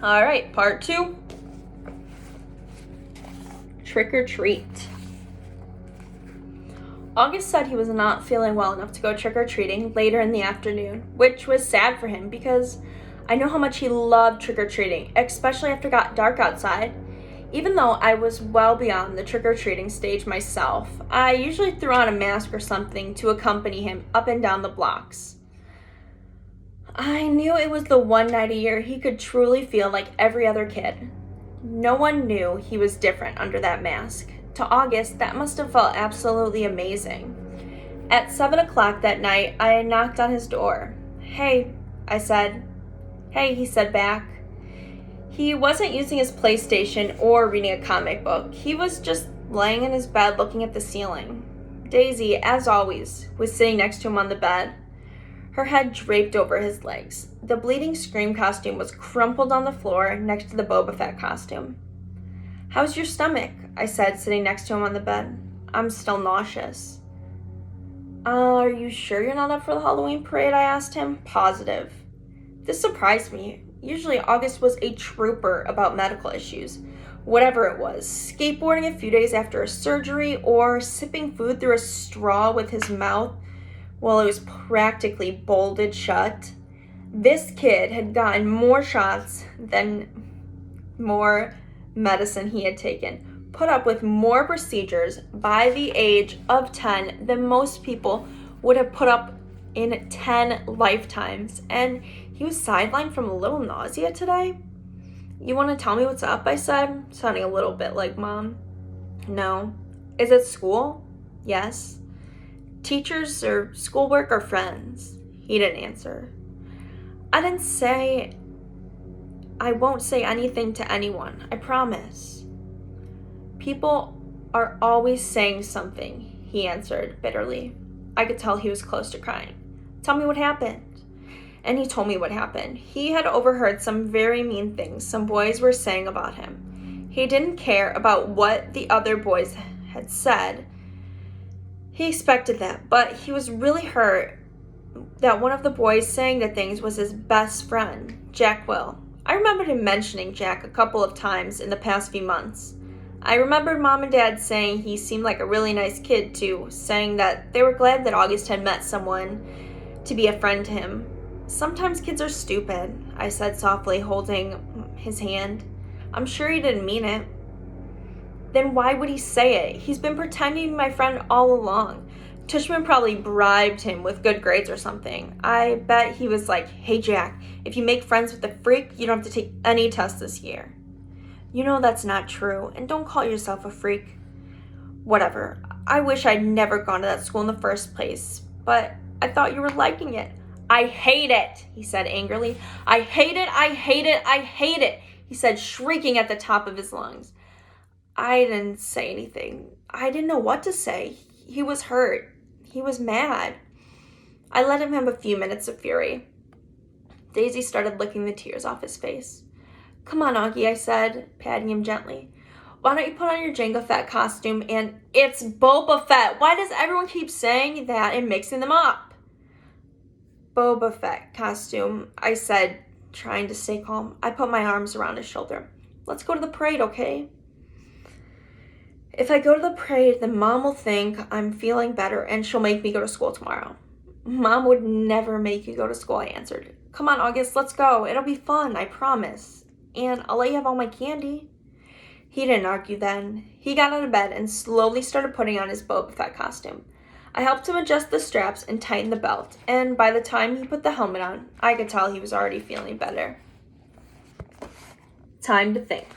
All right, part 2. Trick or treat. August said he was not feeling well enough to go trick-or-treating later in the afternoon, which was sad for him because I know how much he loved trick-or-treating, especially after it got dark outside. Even though I was well beyond the trick-or-treating stage myself, I usually threw on a mask or something to accompany him up and down the blocks. I knew it was the one night a year he could truly feel like every other kid. No one knew he was different under that mask. To August, that must have felt absolutely amazing. At 7 o'clock that night, I knocked on his door. "Hey," I said. "Hey," he said back. He wasn't using his PlayStation or reading a comic book. He was just laying in his bed looking at the ceiling. Daisy, as always, was sitting next to him on the bed, her head draped over his legs. The Bleeding Scream costume was crumpled on the floor next to the Boba Fett costume. "How's your stomach?" I said, sitting next to him on the bed. "I'm still nauseous." Are you sure you're not up for the Halloween parade?" I asked him. "Positive." This surprised me. Usually August was a trooper about medical issues. Whatever it was, skateboarding a few days after a surgery or sipping food through a straw with his mouth while it was practically bolted shut. This kid had gotten more shots than more medicine he had taken, put up with more procedures by the age of 10 than most people would have put up in 10 lifetimes, and he was sidelined from a little nausea today. "You want to tell me what's up?" I said, sounding a little bit like Mom. "No." "Is it school?" "Yes." "Teachers or schoolwork or friends?" He didn't answer. I won't say anything to anyone, I promise." "People are always saying something," he answered bitterly. I could tell he was close to crying. "Tell me what happened." And he told me what happened. He had overheard some very mean things some boys were saying about him. He didn't care about what the other boys had said. He expected that, but he was really hurt that one of the boys saying the things was his best friend, Jack Will. I remembered him mentioning Jack a couple of times in the past few months. I remembered Mom and Dad saying he seemed like a really nice kid too, saying that they were glad that August had met someone to be a friend to him. "Sometimes kids are stupid," I said softly, holding his hand. "I'm sure he didn't mean it." "Then why would he say it? He's been pretending to be my friend all along. Tushman probably bribed him with good grades or something. I bet he was like, 'Hey Jack, if you make friends with a freak, you don't have to take any tests this year.' You know that's not true, and don't call yourself a freak." "Whatever. I wish I'd never gone to that school in the first place, but I thought you were liking it." "I hate it," he said angrily. "I hate it, I hate it, I hate it," he said, shrieking at the top of his lungs. I didn't say anything. I didn't know what to say. He was hurt. He was mad. I let him have a few minutes of fury. Daisy started licking the tears off his face. "Come on, Augie," I said, patting him gently. "Why don't you put on your Jango Fett costume and—" "It's Boba Fett! Why does everyone keep saying that and mixing them up?" "Boba Fett costume," I said, trying to stay calm. I put my arms around his shoulder. "Let's go to the parade, okay?" "If I go to the parade, then Mom will think I'm feeling better and she'll make me go to school tomorrow." "Mom would never make you go to school," I answered. "Come on, August, let's go. It'll be fun, I promise. And I'll let you have all my candy." He didn't argue then. He got out of bed and slowly started putting on his Boba Fett costume. I helped him adjust the straps and tighten the belt, and by the time he put the helmet on, I could tell he was already feeling better. Time to think.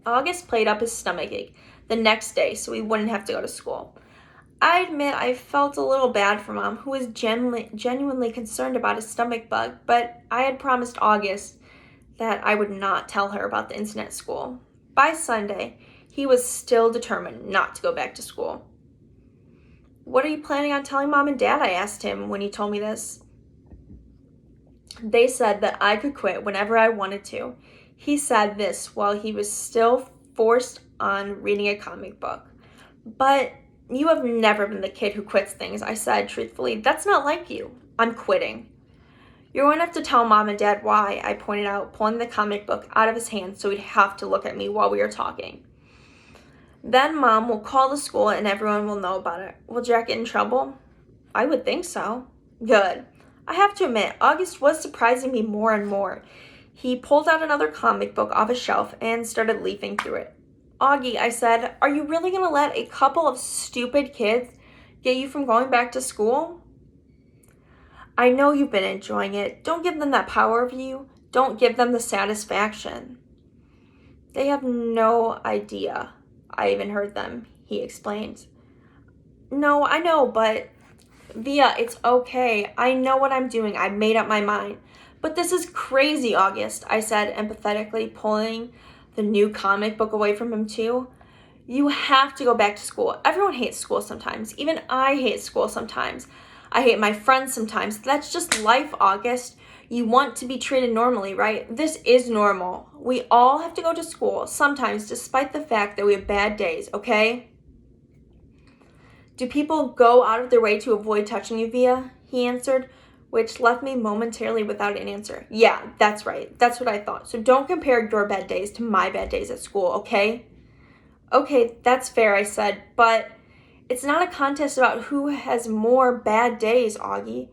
August played up his stomachache the next day so he wouldn't have to go to school. I admit I felt a little bad for Mom, who was genuinely concerned about his stomach bug, but I had promised August that I would not tell her about the incident at school. By Sunday, he was still determined not to go back to school. "What are you planning on telling Mom and Dad?" I asked him when he told me this. "They said that I could quit whenever I wanted to." He said this while he was still forced on reading a comic book. "But you have never been the kid who quits things," I said truthfully. "That's not like you." "I'm quitting." You're going to have to tell Mom and Dad why, I pointed out, pulling the comic book out of his hand so he'd have to look at me while we were talking. Then Mom will call the school and everyone will know about it. Will Jack get in trouble? I would think so. Good. I have to admit, August was surprising me more and more. He pulled out another comic book off his shelf and started leafing through it. Augie, I said, are you really going to let a couple of stupid kids get you from going back to school? I know you've been enjoying it. Don't give them that power over you. Don't give them the satisfaction. They have no idea. I even heard them, he explained. No, I know, but Via, it's okay. I know what I'm doing. I made up my mind. But this is crazy, August, I said empathetically, pulling the new comic book away from him too. You have to go back to school. Everyone hates school sometimes. Even I hate school sometimes. I hate my friends sometimes. That's just life, August. You want to be treated normally, right? This is normal. We all have to go to school sometimes, despite the fact that we have bad days, okay? Do people go out of their way to avoid touching you, Via? He answered, which left me momentarily without an answer. Yeah, that's right. That's what I thought. So don't compare your bad days to my bad days at school, okay? Okay, that's fair, I said, but it's not a contest about who has more bad days, Augie.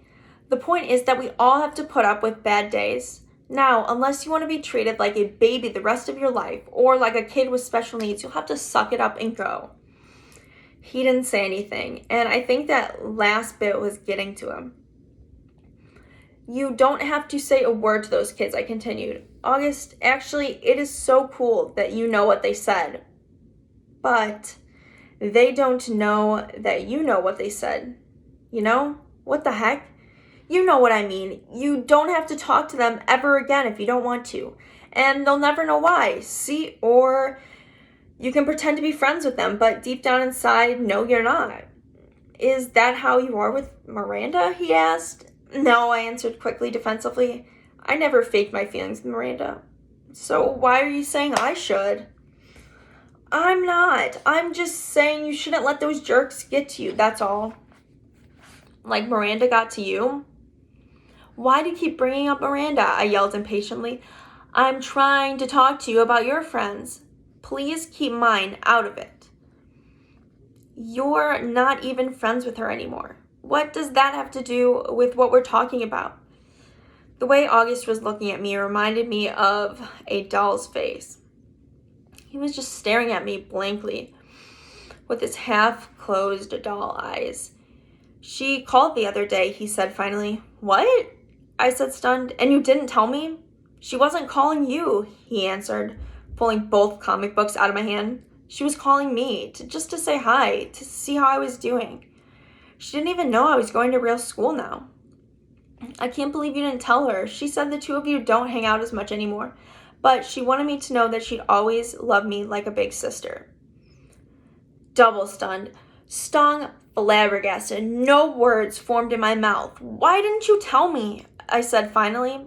The point is that we all have to put up with bad days. Now, unless you want to be treated like a baby the rest of your life, or like a kid with special needs, you'll have to suck it up and go. He didn't say anything, and I think that last bit was getting to him. You don't have to say a word to those kids, I continued. August, actually, it is so cool that you know what they said. But they don't know that you know what they said. You know? What the heck? You know what I mean. You don't have to talk to them ever again if you don't want to. And they'll never know why. See? Or you can pretend to be friends with them, but deep down inside, no, you're not. Is that how you are with Miranda? He asked. No, I answered quickly, defensively. I never faked my feelings with Miranda. So why are you saying I should? I'm not. I'm just saying you shouldn't let those jerks get to you, that's all. Like Miranda got to you? Why do you keep bringing up Miranda? I yelled impatiently. I'm trying to talk to you about your friends. Please keep mine out of it. You're not even friends with her anymore. What does that have to do with what we're talking about? The way August was looking at me reminded me of a doll's face. He was just staring at me blankly with his half-closed doll eyes. She called the other day, he said finally. What? I said stunned. And you didn't tell me? She wasn't calling you, he answered, pulling both comic books out of my hand. She was calling me, just to say hi, to see how I was doing. She didn't even know I was going to real school now. I can't believe you didn't tell her. She said the two of you don't hang out as much anymore, but she wanted me to know that she'd always love me like a big sister. Double stunned, stung, flabbergasted. No words formed in my mouth. Why didn't you tell me? I said finally.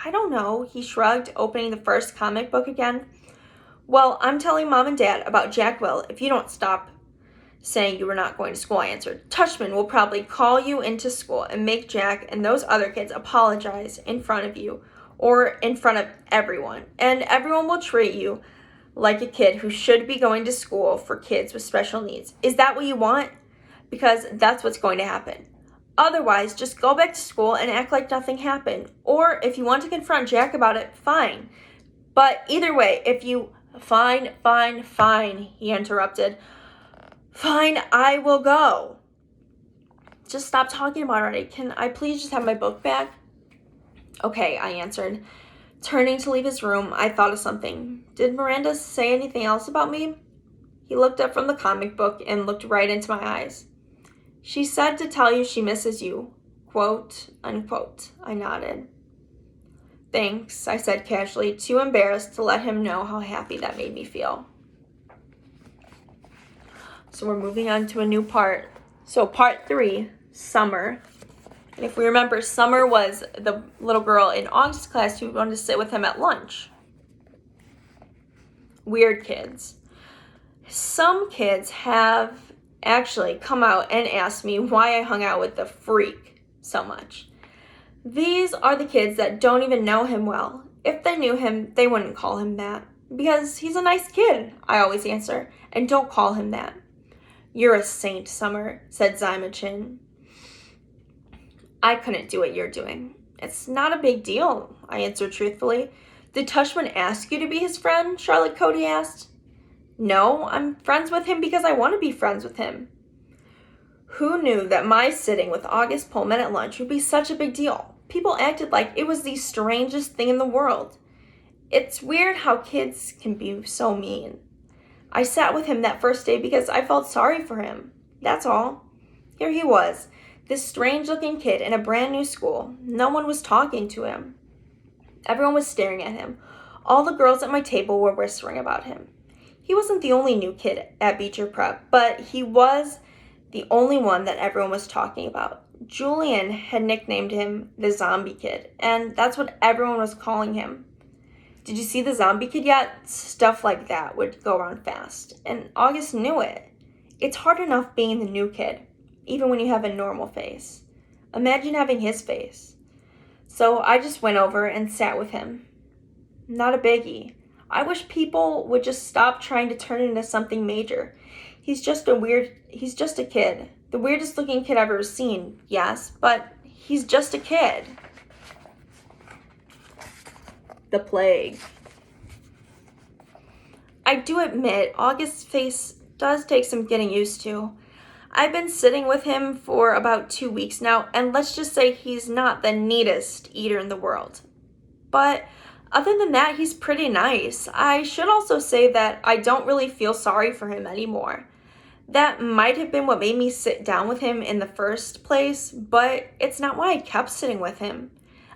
I don't know, he shrugged, opening the first comic book again. Well, I'm telling Mom and Dad about Jack Will if you don't stop saying you were not going to school, I answered. Tushman will probably call you into school and make Jack and those other kids apologize in front of you or in front of everyone. And everyone will treat you like a kid who should be going to school for kids with special needs. Is that what you want? Because that's what's going to happen. Otherwise, just go back to school and act like nothing happened. Or if you want to confront Jack about it, fine. But either way, if you... Fine, he interrupted. Fine, I will go. Just stop talking about it already. Can I please just have my book back? Okay, I answered. Turning to leave his room, I thought of something. Did Miranda say anything else about me? He looked up from the comic book and looked right into my eyes. She said to tell you she misses you. Quote, unquote. I nodded. Thanks, I said casually, too embarrassed to let him know how happy that made me feel. So we're moving on to a new part. So part 3, Summer. And if we remember, Summer was the little girl in August's class who wanted to sit with him at lunch. Weird kids. Some kids have actually come out and asked me why I hung out with the freak so much. These are the kids that don't even know him well. If they knew him, they wouldn't call him that. Because he's a nice kid, I always answer, and don't call him that. You're a saint, Summer, said Zyma Chin. I couldn't do what you're doing. It's not a big deal, I answered truthfully. Did Tushman ask you to be his friend? Charlotte Cody asked. No, I'm friends with him because I want to be friends with him. Who knew that my sitting with August Pullman at lunch would be such a big deal? People acted like it was the strangest thing in the world. It's weird how kids can be so mean. I sat with him that first day because I felt sorry for him. That's all. Here he was, this strange-looking kid in a brand new school. No one was talking to him. Everyone was staring at him. All the girls at my table were whispering about him. He wasn't the only new kid at Beecher Prep, but he was the only one that everyone was talking about. Julian had nicknamed him the Zombie Kid, and that's what everyone was calling him. Did you see the Zombie Kid yet? Stuff like that would go around fast, and August knew it. It's hard enough being the new kid, even when you have a normal face. Imagine having his face. So I just went over and sat with him. Not a biggie. I wish people would just stop trying to turn it into something major. He's just a kid. The weirdest looking kid I've ever seen, yes, but he's just a kid. The plague. I do admit, August's face does take some getting used to. I've been sitting with him for about 2 weeks now, and let's just say he's not the neatest eater in the world. But other than that, he's pretty nice. I should also say that I don't really feel sorry for him anymore. That might have been what made me sit down with him in the first place, but it's not why I kept sitting with him.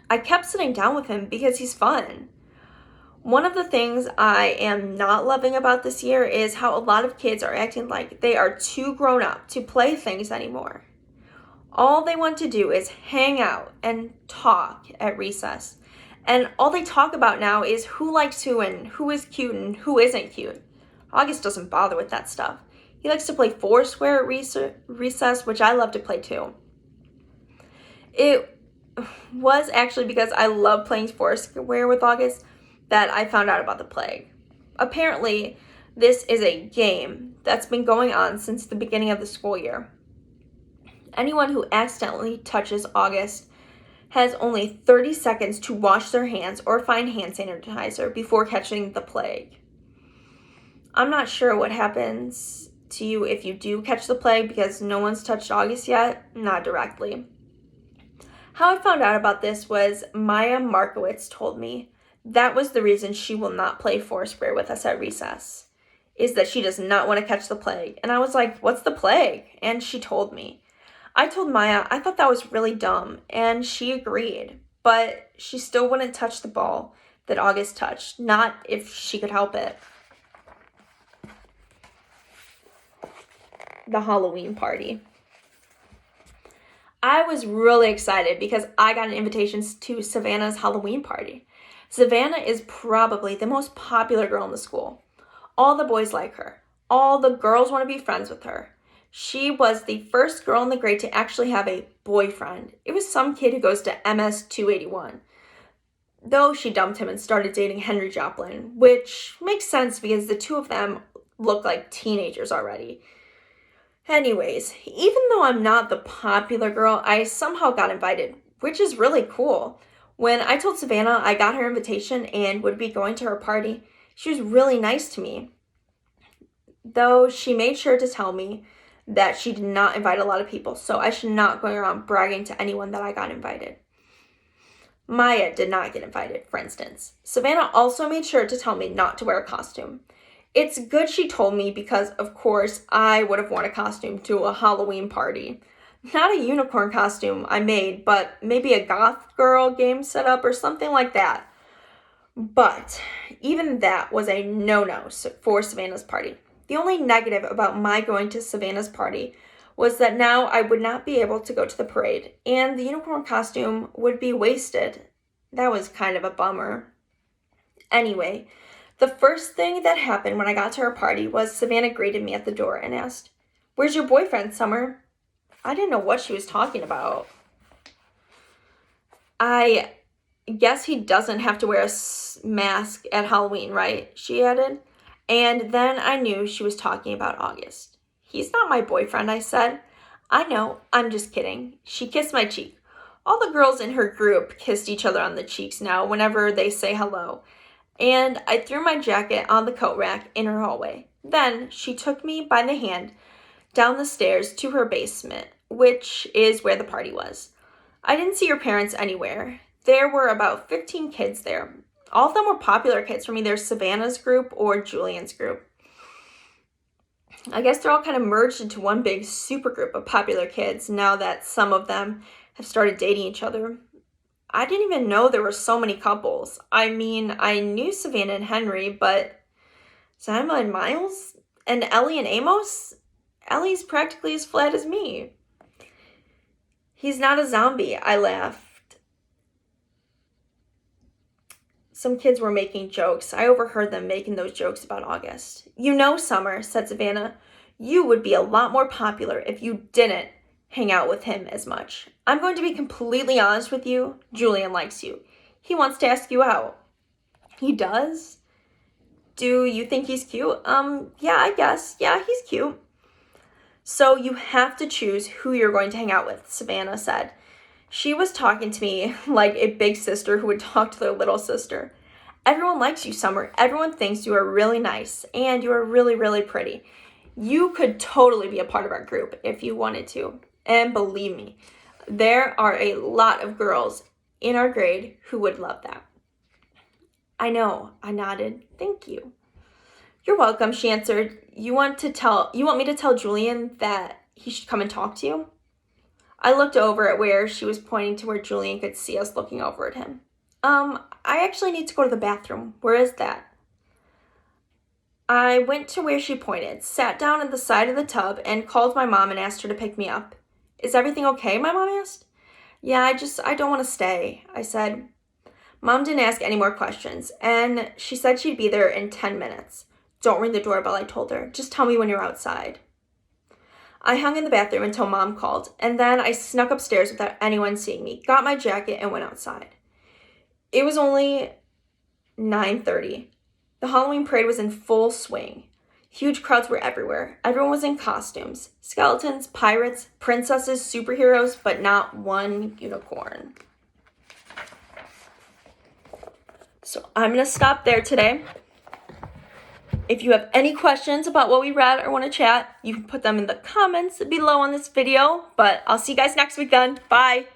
I kept sitting down with him because he's fun. One of the things I am not loving about this year is how a lot of kids are acting like they are too grown up to play things anymore. All they want to do is hang out and talk at recess. And all they talk about now is who likes who and who is cute and who isn't cute. August doesn't bother with that stuff. He likes to play Foursquare at recess, which I love to play too. It was actually because I love playing Foursquare with August that I found out about the plague. Apparently, this is a game that's been going on since the beginning of the school year. Anyone who accidentally touches August has only 30 seconds to wash their hands or find hand sanitizer before catching the plague. I'm not sure what happens to you if you do catch the plague because no one's touched August yet, not directly. How I found out about this was Maya Markowitz told me that was the reason she will not play Foursquare with us at recess, is that she does not want to catch the plague. And I was like, what's the plague? And she told me. I told Maya I thought that was really dumb, and she agreed, but she still wouldn't touch the ball that August touched, not if she could help it. The Halloween party. I was really excited because I got an invitation to Savannah's Halloween party. Savannah is probably the most popular girl in the school. All the boys like her. All the girls want to be friends with her. She was the first girl in the grade to actually have a boyfriend. It was some kid who goes to MS 281. Though she dumped him and started dating Henry Joplin, which makes sense because the two of them look like teenagers already. Anyways, even though I'm not the popular girl, I somehow got invited, which is really cool. When I told Savannah I got her invitation and would be going to her party, she was really nice to me. Though she made sure to tell me that she did not invite a lot of people, so I should not go around bragging to anyone that I got invited. Maya did not get invited, for instance. Savannah also made sure to tell me not to wear a costume. It's good she told me because, of course, I would have worn a costume to a Halloween party. Not a unicorn costume I made, but maybe a goth girl game setup or something like that. But even that was a no-no for Savannah's party. The only negative about my going to Savannah's party was that now I would not be able to go to the parade, and the unicorn costume would be wasted. That was kind of a bummer. Anyway, the first thing that happened when I got to her party was Savannah greeted me at the door and asked, "Where's your boyfriend, Summer?" I didn't know what she was talking about. I guess he doesn't have to wear a mask at Halloween, right? She added. And then I knew she was talking about August. He's not my boyfriend, I said. I know, I'm just kidding. She kissed my cheek. All the girls in her group kissed each other on the cheeks now whenever they say hello. And I threw my jacket on the coat rack in her hallway. Then she took me by the hand down the stairs to her basement, which is where the party was. I didn't see her parents anywhere. There were about 15 kids there. All of them were popular kids from either Savannah's group or Julian's group. I guess they're all kind of merged into one big super group of popular kids now that some of them have started dating each other. I didn't even know there were so many couples. I mean, I knew Savannah and Henry, but Simon and Miles? And Ellie and Amos? Ellie's practically as flat as me. He's not a zombie, I laughed. Some kids were making jokes. I overheard them making those jokes about August. You know, Summer, said Savannah, you would be a lot more popular if you didn't hang out with him as much. I'm going to be completely honest with you. Julian likes you. He wants to ask you out. He does? Do you think he's cute? Yeah, I guess. Yeah, he's cute. So you have to choose who you're going to hang out with, Savannah said. She was talking to me like a big sister who would talk to their little sister. Everyone likes you, Summer. Everyone thinks you are really nice and you are really, really pretty. You could totally be a part of our group if you wanted to. And believe me, there are a lot of girls in our grade who would love that. I know, I nodded. Thank you. You're welcome, she answered. You want me to tell Julian that he should come and talk to you? I looked over at where she was pointing to where Julian could see us looking over at him. I actually need to go to the bathroom. Where is that? I went to where she pointed, sat down at the side of the tub, and called my mom and asked her to pick me up. Is everything okay? My mom asked. Yeah, I don't want to stay, I said. Mom didn't ask any more questions, and she said she'd be there in 10 minutes. Don't ring the doorbell, I told her. Just tell me when you're outside. I hung in the bathroom until Mom called, and then I snuck upstairs without anyone seeing me, got my jacket, and went outside. It was only 9:30. The Halloween parade was in full swing. Huge crowds were everywhere. Everyone was in costumes. Skeletons, pirates, princesses, superheroes, but not one unicorn. So I'm going to stop there today. If you have any questions about what we read or want to chat, you can put them in the comments below on this video. But I'll see you guys next week then. Bye.